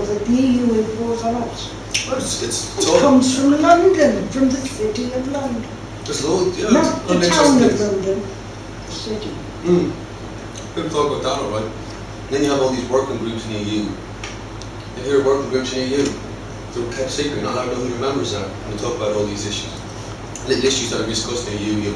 that the EU impose on us. Well, It comes from London, from the city of London. There's loads, yeah. Not the town of London, the city. People talk about that, alright. Then you have all these working groups in the EU. If you're working groups in the EU, they're kept secret, you're not allowed to know who your members are, and they talk about all these issues. Little issues that are discussed in the EU.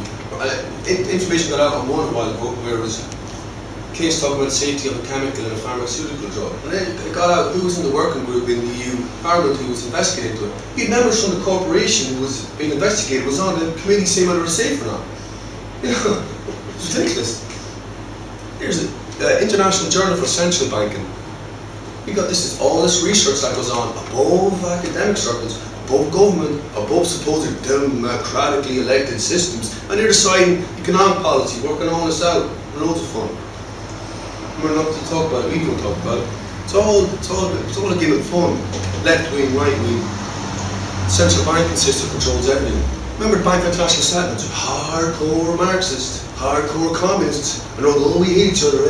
Information got out on one a while ago where it was a case talking about the safety of a chemical in a pharmaceutical drug. And then it got out who was in the working group in the EU Parliament who was investigating it. You had members from the corporation who was being investigated, was on the committee saying whether it was safe or not. You know, it's ridiculous. Here's the International Journal for Central Banking. You got all this research that goes on above academic circles, above government, above supposed democratically elected systems, and they're deciding economic policy, working all this out, loads of fun. We're not to talk about it, we don't talk about it. It's all a game of fun. Left wing, right wing. Central banking system controls everything. Remember the Bank of International Settlements? Hardcore Marxists, hardcore communists, and although we hate each other,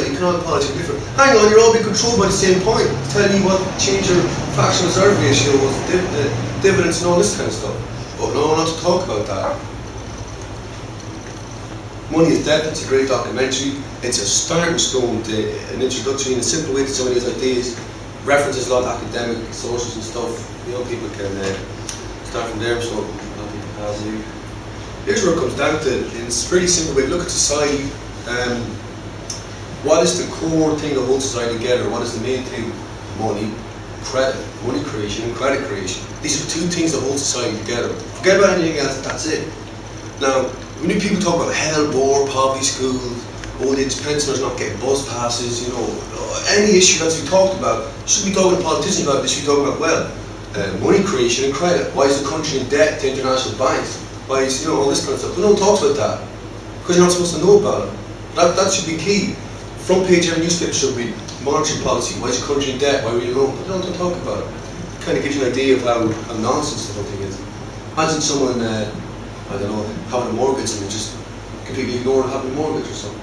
economic policy is different. Hang on, you're all being controlled by the same point. Telling you what change your fractional reserve ratio was, dividends and all this kind of stuff. But no, not to talk about that. Money is Death, it's a great documentary. It's a starting stone to an introductory and a simple way to some of these ideas. References a lot of academic sources and stuff. You know, people can start from there, so a lot of people have you. Here's where it comes down to, and it's a pretty simple way to look at society. What is the core thing that holds society together? What is the main thing? Money, credit, money creation and credit creation. These are the two things that hold society together. Forget about anything else, that's it. Now, when you people talk about hell, war, poverty, schools, old age pensioners not getting bus passes, you know, any issue that's we talked about, shouldn't be talking to politicians about this, we talk about, well, money creation and credit. Why is the country in debt to international banks? Why is, you know, all this kind of stuff. But no one talks about that, because you're not supposed to know about it. That should be key. Front page of every newspaper should be monetary policy. Why is the country in debt? Why are we alone? But no one talk about it. It kind of gives you an idea of how nonsense the whole thing is. Imagine someone, I don't know, having a mortgage and just completely ignoring having a mortgage or something.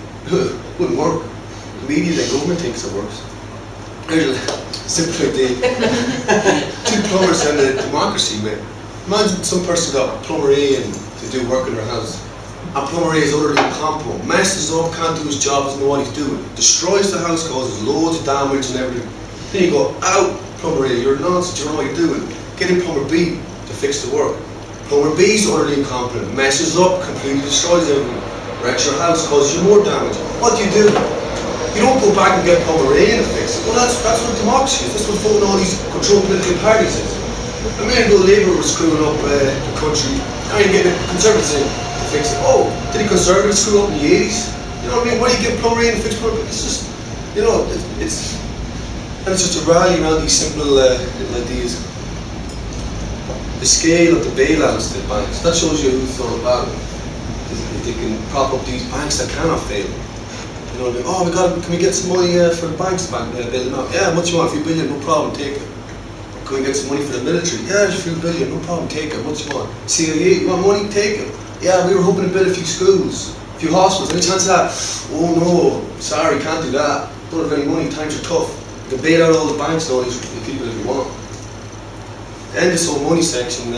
Wouldn't work. The media, the government thinks it works. Here's a simple idea. Two plumbers and a democracy, mate. Imagine some person got plumber A and to do work in their house. And plumber A is utterly incompetent, messes up, can't do his job, doesn't know what he's doing, destroys the house, causes loads of damage and everything. Then you go, out, plumber A, you're nonsense, you don't know what you're doing. Get in plumber B to fix the work. Plumber B is utterly incompetent, messes up, completely destroys everything, wrecks your house, causes you more damage. What do? You don't go back and get plumber A in to fix it. Well, that's what democracy is. That's what voting all these controlled political parties is. A minute ago, Labour was screwing up the country. Now you're getting the Conservatives in to fix it. Oh, did the Conservatives screw up in the 80s? You know what I mean? Why do you get plumber A in to fix plumber? It's just, you know, it's just a rally around these simple little ideas. The scale of the bailouts to the banks, that shows you who's thought about it. If they can prop up these banks that cannot fail. You know, oh, can we get some money for the banks to bail them out? Yeah, what you want? A few billion, no problem, take it. Can we get some money for the military? Yeah, there's a few billion, no problem, take it. What you want? CIA, you want money? Take it. Yeah, we were hoping to build a few schools, a few hospitals. Any chance of that? Oh no, sorry, can't do that. Don't have any money, times are tough. You can bail out all the banks and all these people if you want. End this whole money section,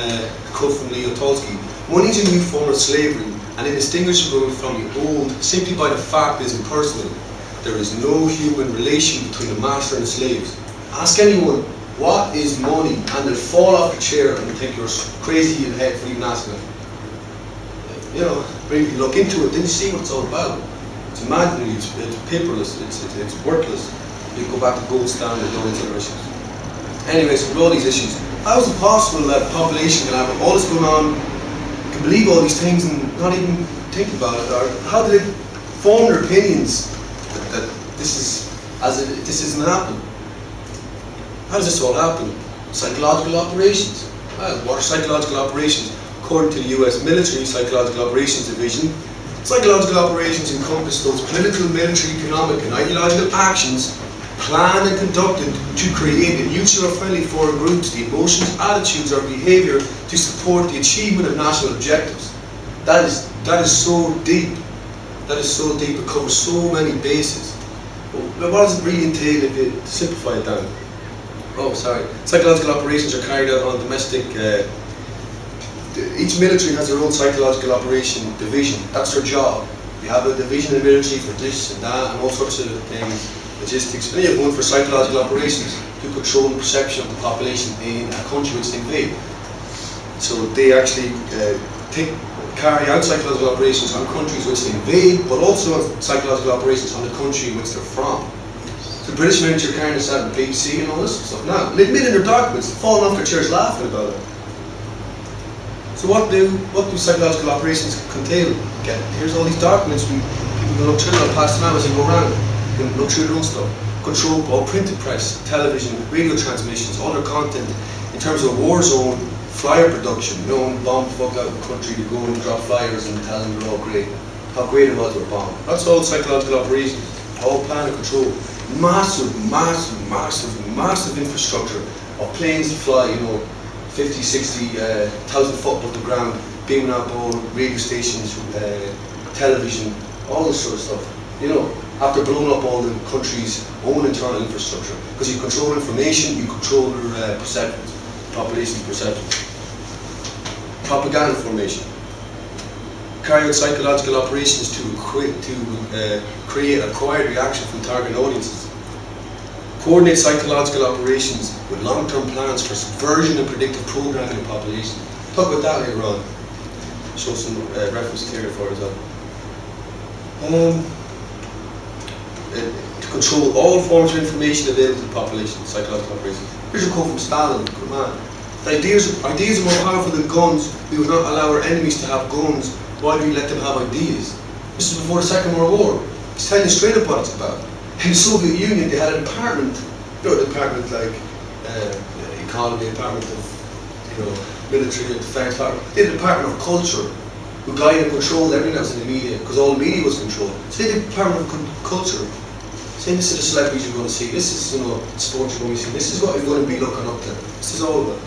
quote from Leo Tolstoy. Money is a new form of slavery and indistinguishable from the old simply by the fact it is impersonal. There is no human relation between the master and the slaves. Ask anyone, what is money? And they'll fall off the chair and think you're crazy in the head for even asking it. You know, when you look into it, then you see what it's all about. It's imaginary, it's paperless, it's worthless. You go back to gold standard and all these other issues. Anyways, with all these issues, how is it possible that a population can have all this going on, can believe all these things and not even think about it? Or how do they form their opinions that this isn't happening? How does this all happen? Psychological operations. Well, what are psychological operations? According to the US Military Psychological Operations Division, psychological operations encompass those political, military, economic and ideological actions planned and conducted to create a neutral or friendly foreign groups, the emotions, attitudes or behaviour to support the achievement of national objectives. That is so deep. That is so deep, it covers so many bases. But what does it really entail if you simplify it down? Oh, sorry. Psychological operations are carried out on domestic. Each military has their own psychological operation division. That's their job. You have a division in the military for this and that and all sorts of things, logistics. And you have one for psychological operations to control the perception of the population in a country which they invade. So they actually carry out psychological operations on countries which they invade, but also on psychological operations on the country which they're from. The British military are carrying this out in the BBC and all this stuff. Now, they admit in their documents, falling off their chairs laughing about it. So what do psychological operations contain? Again, here's all these documents. People can look through them, I'll pass them out as they go around. You can look through their own stuff. Control all printed press, television, radio transmissions, other content in terms of war zone, flyer production. No one bomb the fuck out of the country to go and drop flyers and tell them they're all great. How great it was with a bomb. That's all psychological operations. All plan and control. Massive infrastructure of planes to fly, 50, 60, 1,000 foot above the ground, beaming up all radio stations, television, all this sort of stuff. After blowing up all the country's own internal infrastructure. Because you control information, you control their perceptions, population's perceptions. Propaganda formation. Carry out psychological operations to create acquired reaction from target audiences. Coordinate psychological operations with long-term plans for subversion and predictive programming of population. Talk about that later on. Show some reference material for it as well. To control all forms of information available to the population, psychological operations. Here's a quote from Stalin, good man. The ideas are more powerful than guns. We would not allow our enemies to have guns. Why do we let them have ideas? This is before the Second World War. He's telling you straight up what it's about. In the Soviet Union, they had a department, a department like economy, a department of military and defense department. They had a department of culture, who guided and controlled everything that was in the media, because all the media was controlled. So they had a department of culture. Saying this is the celebrities you're going to see, this is sports you're going to see, this is what you're going to be looking up to. This is all of it.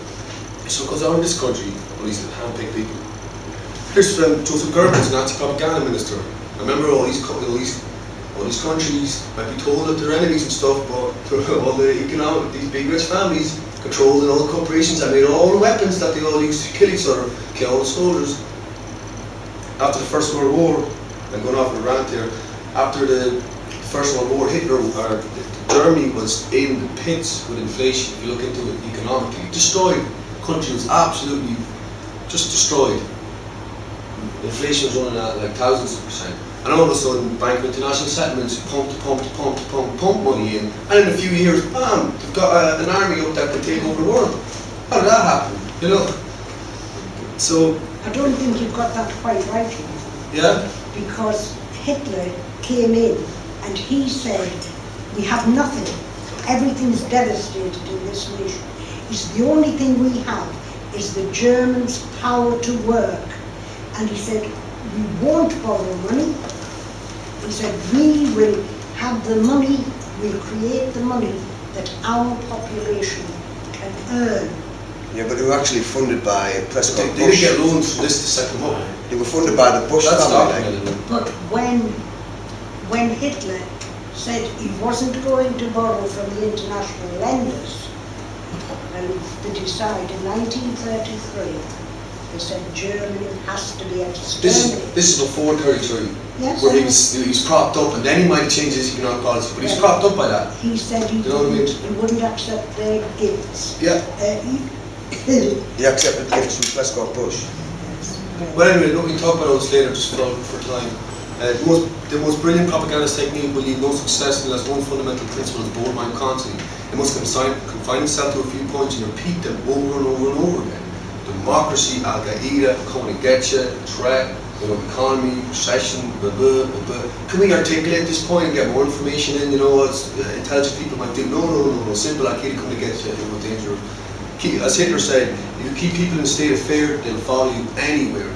So it goes on in this country, all these hand-picked people. Here's Joseph Goebbels, Nazi propaganda minister. I remember all these countries might be told that they're enemies and stuff, but all the economic, these big rich families controlled all the corporations that made all the weapons that they all used to kill each other, kill all the soldiers. After the First World War, I'm going off on a rant here, after the First World War, Germany was in the pits with inflation. If you look into it economically, destroyed. The country was absolutely just destroyed. Inflation was running at like thousands of %. And all of a sudden, Bank of International Settlements pumped money in. And in a few years, bam, they've got an army up that can take over the world. How did that happen? So I don't think you've got that quite right, Jonathan. Yeah? Because Hitler came in and he said, we have nothing. Everything's devastated in this nation. It's the only thing we have is the Germans' power to work. And he said, we won't borrow money. He said, we will have the money, we'll create the money that our population can earn. Yeah, but they were actually funded by Prescott Bush. They didn't get loans from this to set them up. They were funded by the Bush family. But when Hitler said he wasn't going to borrow from the international lenders, and they decided in 1933, they said Germany has to be exterminated. This is before 33, yes, where he was propped up, and then he might change his economic policy, but he's propped up by that. He said he wouldn't accept their gifts. Yeah. He accepted gifts from Prescott Bush. Well, anyway, we can talk about all this later, just for time. The most brilliant propaganda technique will lead no success unless one fundamental principle is borne mind constantly. It must confine itself to a few points and repeat them over and over and over again. Democracy, Al Qaeda, coming to get you, threat, economy, recession, blah, blah, blah, blah. Can we articulate this point and get more information in? As intelligent people might do. No. Simple Al Qaeda coming to get you, danger. As Hitler said, if you keep people in a state of fear, they'll follow you anywhere.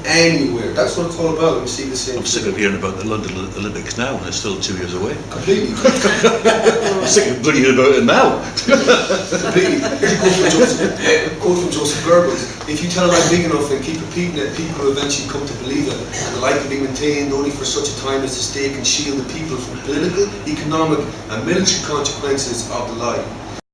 Anywhere. That's what it's all about. We see the same. I'm sick of hearing about the London Olympics now, and it's still 2 years away. Completely. I'm sick of bloody about it now. Completely. Here's a quote from Joseph Goebbels. If you tell a lie big enough and keep repeating it, people will eventually come to believe it. And the lie can be maintained only for such a time as the state can shield the people from political, economic, and military consequences of the lie.